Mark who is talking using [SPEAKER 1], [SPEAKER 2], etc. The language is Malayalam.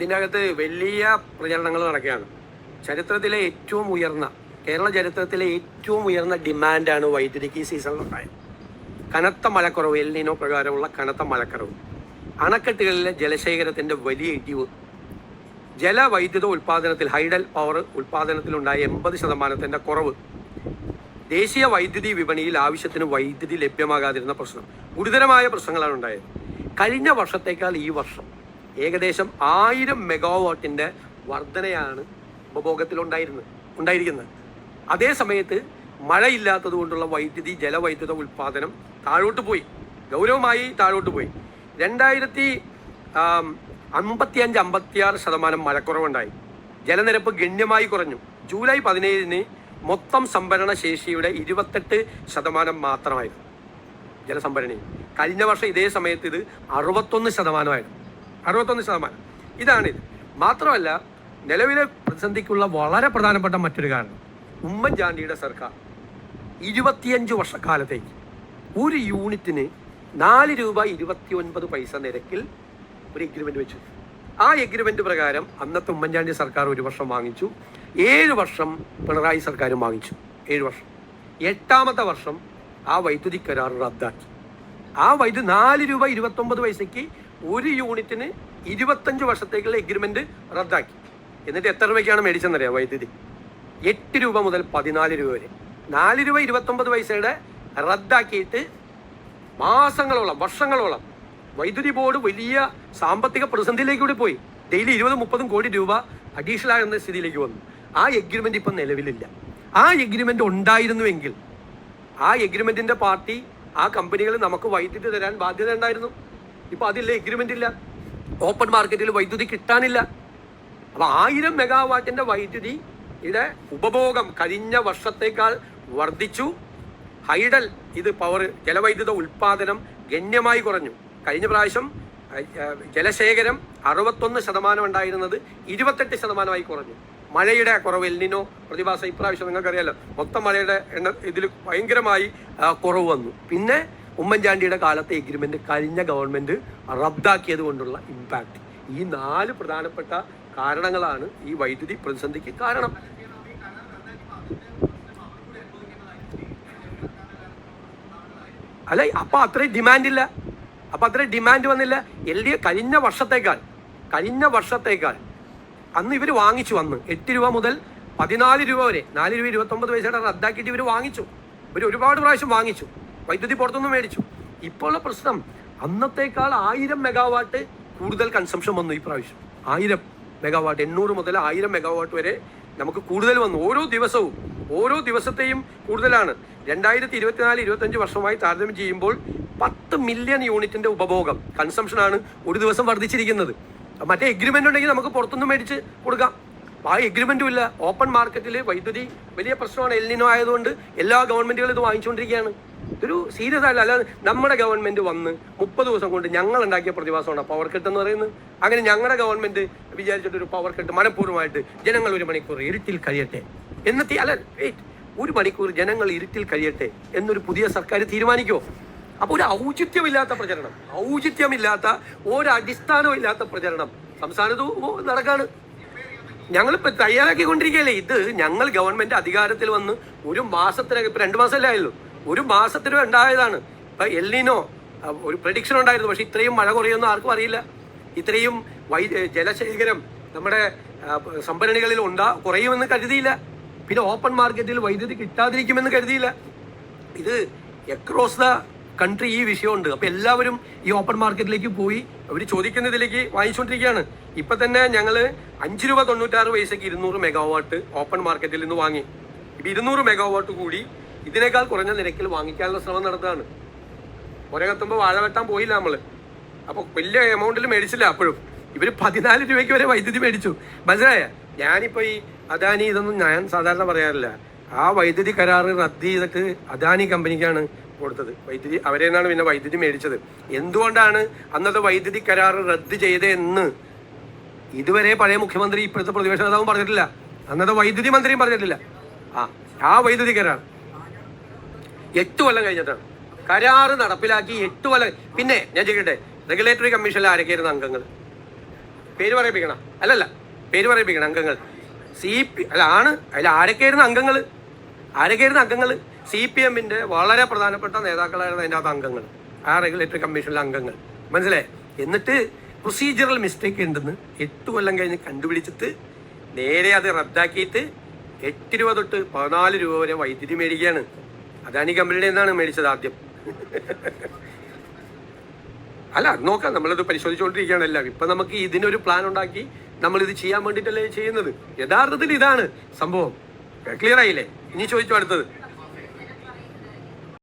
[SPEAKER 1] ഇതിനകത്ത് വലിയ പ്രചരണങ്ങൾ നടക്കുകയാണ്. ചരിത്രത്തിലെ ഏറ്റവും ഉയർന്ന കേരള ചരിത്രത്തിലെ ഏറ്റവും ഉയർന്ന ഡിമാൻഡാണ് വൈദ്യുതിക്ക് ഈ സീസണിലുണ്ടായത്. കനത്ത മഴക്കുറവ്, എൽ നിനോ പ്രകാരമുള്ള കനത്ത മഴക്കുറവ്, അണക്കെട്ടുകളിലെ ജലശേഖരത്തിൻ്റെ വലിയ ഇടിവ്, ജലവൈദ്യുത ഉൽപ്പാദനത്തിൽ ഹൈഡൽ പവർ ഉൽപ്പാദനത്തിലുണ്ടായ 80% കുറവ്, ദേശീയ വൈദ്യുതി വിപണിയിൽ ആവശ്യത്തിന് വൈദ്യുതി ലഭ്യമാകാതിരുന്ന പ്രശ്നം, ഗുരുതരമായ പ്രശ്നങ്ങളാണ് ഉണ്ടായത്. കഴിഞ്ഞ വർഷത്തേക്കാൾ ഈ വർഷം ഏകദേശം 1000 മെഗാവാട്ടിൻ്റെ വർധനയാണ് ഉണ്ടായിരിക്കുന്നത്. അതേ സമയത്ത് മഴയില്ലാത്തത് കൊണ്ടുള്ള ജലവൈദ്യുത ഉൽപ്പാദനം താഴോട്ട് പോയി, ഗൗരവമായി താഴോട്ട് പോയി. 2055-56% മഴക്കുറവുണ്ടായി. ജലനിരപ്പ് ഗണ്യമായി കുറഞ്ഞു. ജൂലൈ 17 മൊത്തം സംഭരണ ശേഷിയുടെ 28% മാത്രമായിരുന്നു ജലസംഭരണി. കഴിഞ്ഞ വർഷം ഇതേ സമയത്ത് ഇത് 61%. ഇതാണിത്. മാത്രമല്ല, നിലവിലെ പ്രതിസന്ധിക്കുള്ള വളരെ പ്രധാനപ്പെട്ട മറ്റൊരു കാരണം, ഉമ്മൻചാണ്ടിയുടെ സർക്കാർ 25 വർഷക്കാലത്തേക്ക് ഒരു യൂണിറ്റിന് 4 രൂപ 29 പൈസ നിരക്കിൽ ഒരു എഗ്രിമെൻ്റ് വെച്ചു. ആ എഗ്രിമെൻ്റ് പ്രകാരം അന്നത്തെ ഉമ്മൻചാണ്ടി സർക്കാർ 1 വർഷം വാങ്ങിച്ചു, 7 വർഷം പിണറായി സർക്കാരും വാങ്ങിച്ചു. 7 വർഷം. 8ാമത്തെ വർഷം ആ വൈദ്യുതി കരാർ റദ്ദാക്കി. ആ 4 രൂപ 29 പൈസയ്ക്ക് ഒരു യൂണിറ്റിന് 25 വർഷത്തേക്കുള്ള എഗ്രിമെൻ്റ് റദ്ദാക്കി. എന്നിട്ട് എത്ര രൂപയ്ക്കാണ് മേടിച്ചെന്നറിയാം വൈദ്യുതി? 8 രൂപ മുതൽ 14 രൂപ വരെ. 4 രൂപ 29 പൈസയുടെ റദ്ദാക്കിയിട്ട് മാസങ്ങളോളം, വർഷങ്ങളോളം വൈദ്യുതി ബോർഡ് വലിയ സാമ്പത്തിക പ്രതിസന്ധിയിലേക്ക് കൂടി പോയി. ഡെയിലി 20-30 കോടി രൂപ അഡീഷണൽ ആകുന്ന സ്ഥിതിയിലേക്ക് വന്നു. ആ എഗ്രിമെൻ്റ് ഇപ്പം നിലവിലില്ല. ആ എഗ്രിമെൻ്റ് ഉണ്ടായിരുന്നുവെങ്കിൽ ആ എഗ്രിമെൻറ്റിൻ്റെ പാർട്ടി, ആ കമ്പനികൾ നമുക്ക് വൈദ്യുതി തരാൻ ബാധ്യത ഉണ്ടായിരുന്നു. ഇപ്പോൾ അതില്ല, എഗ്രിമെൻ്റ് ഇല്ല. ഓപ്പൺ മാർക്കറ്റിൽ വൈദ്യുതി കിട്ടാനില്ല. അപ്പോൾ 1000 മെഗാവാട്ടിൻ്റെ വൈദ്യുതിയുടെ ഉപഭോഗം കഴിഞ്ഞ വർഷത്തേക്കാൾ വർദ്ധിച്ചു. ഹൈഡൽ പവർ ജലവൈദ്യുത ഉൽപ്പാദനം ഗണ്യമായി കുറഞ്ഞു. കഴിഞ്ഞ പ്രാവശ്യം ജലശേഖരം 61% ഉണ്ടായിരുന്നത് 28% കുറഞ്ഞു. മഴയുടെ കുറവ്, എൽ നിനോ പ്രതിഭാസം ഇപ്രാവശ്യം നിങ്ങൾക്കറിയാലോ, മൊത്തം മഴയുടെ ഇതിൽ ഭയങ്കരമായി കുറവ് വന്നു. പിന്നെ ഉമ്മൻചാണ്ടിയുടെ കാലത്തെ എഗ്രിമെൻ്റ് കഴിഞ്ഞ ഗവൺമെൻറ് റദ്ദാക്കിയത് കൊണ്ടുള്ള ഇമ്പാക്റ്റ്. ഈ 4 പ്രധാനപ്പെട്ട കാരണങ്ങളാണ് ഈ വൈദ്യുതി പ്രതിസന്ധിക്ക് കാരണം. അല്ല, അപ്പം അത്രയും ഡിമാൻഡില്ല. ഡിമാൻഡ് വന്നില്ല. കഴിഞ്ഞ വർഷത്തേക്കാൾ അന്ന് ഇവർ വാങ്ങിച്ചു. അന്ന് 8 രൂപ മുതൽ 14 രൂപ വരെ 4 രൂപ 29 പൈസയുടെ റദ്ദാക്കിയിട്ട് ഇവർ വാങ്ങിച്ചു. ഒരുപാട് പ്രാവശ്യം വാങ്ങിച്ചു, വൈദ്യുതി പുറത്തുനിന്ന് മേടിച്ചു. ഇപ്പോൾ ഉള്ള പ്രശ്നം, അന്നത്തേക്കാൾ 1000 മെഗാവാട്ട് കൂടുതൽ കൺസംഷൻ വന്നു. ഈ പ്രാവശ്യം 1000 മെഗാവാട്ട്, 800 മുതൽ 1000 മെഗാവാട്ട് വരെ നമുക്ക് കൂടുതൽ വന്നു. ഓരോ ദിവസത്തെയും കൂടുതലാണ്. 2024-25 വർഷമായി താരതമ്യം ചെയ്യുമ്പോൾ 10 മില്യൺ യൂണിറ്റിൻ്റെ ഉപഭോഗം, കൺസംഷനാണ് ഒരു ദിവസം വർദ്ധിച്ചിരിക്കുന്നത്. മറ്റേ എഗ്രിമെൻ്റ് ഉണ്ടെങ്കിൽ നമുക്ക് പുറത്തുനിന്ന് മേടിച്ച് കൊടുക്കാം. ആ എഗ്രിമെൻറ്റും ഇല്ല. ഓപ്പൺ മാർക്കറ്റിൽ വൈദ്യുതി വലിയ പ്രശ്നമാണ്. എൽ നിനോ ആയതുകൊണ്ട് എല്ലാ ഗവൺമെൻറ്റുകളും ഇത് വാങ്ങിച്ചുകൊണ്ടിരിക്കുകയാണ്. ഇതൊരു സീരിയസ് അല്ല. അല്ലാതെ നമ്മുടെ ഗവൺമെൻറ് വന്ന് 30 ദിവസം കൊണ്ട് ഞങ്ങൾ ഉണ്ടാക്കിയ പ്രതിഭാസമാണ് പവർ കട്ട് എന്ന് പറയുന്നത്. അങ്ങനെ ഞങ്ങളുടെ ഗവൺമെൻറ് വിചാരിച്ചിട്ടൊരു പവർ കട്ട് മനഃപൂർവ്വമായിട്ട് ജനങ്ങൾ 1 മണിക്കൂർ ഇരുട്ടിൽ കഴിയട്ടെ ഒരു മണിക്കൂർ ജനങ്ങൾ ഇരുട്ടിൽ കഴിയട്ടെ എന്നൊരു പുതിയ സർക്കാർ തീരുമാനിക്കുമോ? അപ്പോൾ ഒരു ഔചിത്യമില്ലാത്ത പ്രചരണം, ഒരടിസ്ഥാനമില്ലാത്ത പ്രചരണം സംസ്ഥാനത്ത് നടക്കാണ്. ഞങ്ങളിപ്പോൾ തയ്യാറാക്കിക്കൊണ്ടിരിക്കുകയല്ലേ. ഇത് ഞങ്ങൾ ഗവൺമെൻറ് അധികാരത്തിൽ വന്ന് 1 മാസത്തിനകം, ഇപ്പോൾ 2 മാസമല്ലേ ആയുള്ളൂ, 1 മാസത്തിനും ഉണ്ടായതാണ്. ഇപ്പം എൽ നിനോ ഒരു പ്രഡിക്ഷൻ ഉണ്ടായിരുന്നു, പക്ഷേ ഇത്രയും മഴ കുറയുമെന്ന് ആർക്കും അറിയില്ല. ഇത്രയും ജലശേഖരം നമ്മുടെ സംഭരണികളിൽ കുറയുമെന്ന് കരുതിയില്ല. പിന്നെ ഓപ്പൺ മാർക്കറ്റിൽ വൈദ്യുതി കിട്ടാതിരിക്കുമെന്ന് കരുതിയില്ല. ഇത് അക്രോസ് ദ കൺട്രി ഈ വിഷയമുണ്ട്. അപ്പോൾ എല്ലാവരും ഈ ഓപ്പൺ മാർക്കറ്റിലേക്ക് പോയി അവർ ചോദിക്കുന്നതിലേക്ക് വാങ്ങിച്ചുകൊണ്ടിരിക്കുകയാണ്. ഇപ്പം തന്നെ ഞങ്ങൾ 5 രൂപ 96 പൈസയ്ക്ക് 200 മെഗാവാട്ട് ഓപ്പൺ മാർക്കറ്റിൽ നിന്ന് വാങ്ങി. ഇപ്പം 200 മെഗാവാട്ട് കൂടി ഇതിനേക്കാൾ കുറഞ്ഞ നിരക്കിൽ വാങ്ങിക്കാനുള്ള ശ്രമം നടത്തുകയാണ്. ഒരകത്തുമ്പോൾ വാഴ വെട്ടാൻ പോയില്ല നമ്മൾ. അപ്പോൾ വലിയ എമൗണ്ടിൽ മേടിച്ചില്ല. അപ്പോഴും ഇവർ 14 രൂപയ്ക്ക് വരെ വൈദ്യുതി മേടിച്ചു. മനസ്സിലായ? ഞാനിപ്പോൾ ഈ അദാനി ഇതൊന്നും ഞാൻ സാധാരണ പറയാറില്ല. ആ വൈദ്യുതി കരാർ റദ്ദ് ചെയ്തിട്ട് അദാനി കമ്പനിക്കാണ് കൊടുത്തത് വൈദ്യുതി. അവരെ നിന്നാണ് പിന്നെ വൈദ്യുതി മേടിച്ചത്. എന്തുകൊണ്ടാണ് അന്നത്തെ വൈദ്യുതി കരാർ റദ്ദ് ചെയ്തതെന്ന് ഇതുവരെ പഴയ മുഖ്യമന്ത്രി, ഇപ്പോഴത്തെ പ്രതിപക്ഷ നേതാവും പറഞ്ഞിട്ടില്ല. അന്നത്തെ വൈദ്യുതി മന്ത്രിയും പറഞ്ഞിട്ടില്ല. ആ വൈദ്യുതി കരാർ 8 കൊല്ലം കഴിഞ്ഞിട്ടാണ് കരാറ് നടപ്പിലാക്കി. 8 കൊല്ലം. പിന്നെ ഞാൻ ചോദിക്കട്ടെ, റെഗുലേറ്ററി കമ്മീഷനിൽ ആരൊക്കെയായിരുന്നു അംഗങ്ങൾ? പേര് പറയിപ്പിക്കണം. അല്ലല്ല, പേര് പറയിപ്പിക്കണം. അംഗങ്ങൾ അതിൽ ആരൊക്കെയായിരുന്നു അംഗങ്ങൾ? CPM-ന്റെ വളരെ പ്രധാനപ്പെട്ട നേതാക്കളായിരുന്നു അതിൻ്റെ അകത്ത് അംഗങ്ങൾ, ആ റെഗുലേറ്ററി കമ്മീഷനിലെ അംഗങ്ങൾ. മനസ്സിലായി? എന്നിട്ട് പ്രൊസീജിയറൽ മിസ്റ്റേക്ക് ഉണ്ടെന്ന് 8 കൊല്ലം കഴിഞ്ഞ് കണ്ടുപിടിച്ചിട്ട് നേരെ അത് റദ്ദാക്കിയിട്ട് 8 രൂപ തൊട്ട് 14 രൂപ വരെ വൈദ്യുതി മേടിക്കുകയാണ്. അദാനി കമ്പനിയുടെ നിന്നാണ് മേടിച്ചത് ആദ്യം. അല്ല, അത് നോക്കാം, നമ്മളിത് പരിശോധിച്ചുകൊണ്ടിരിക്കുകയാണല്ലോ. ഇപ്പൊ നമുക്ക് ഇതിനൊരു പ്ലാൻ ഉണ്ടാക്കി നമ്മളിത് ചെയ്യാൻ വേണ്ടിയിട്ടല്ലേ ചെയ്യുന്നത്. യഥാർത്ഥത്തിൽ ഇതാണ് സംഭവം. ക്ലിയർ ആയില്ലേ? ഇനി ചോദിച്ചു അടുത്തത്.